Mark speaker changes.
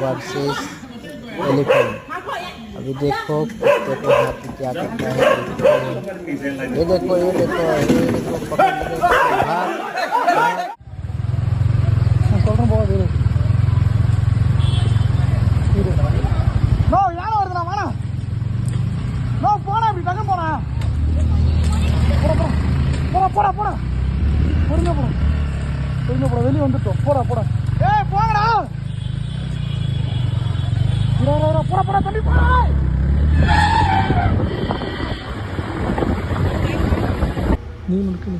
Speaker 1: Versus elephant. अभी देखो कुत्ते को हाथी क्या करता है। ये देखो पकड़ के भाग।
Speaker 2: நோ யாரும் வருதுண்ணா வாண்ணா. நோ போனா இப்படி டக்கு போனா. போடா பொறுங்க போடா வெளியே வந்துட்டோம். போடா ஏய் போங்கடா. போடா தம்பி போடா. நீ முடுக்கு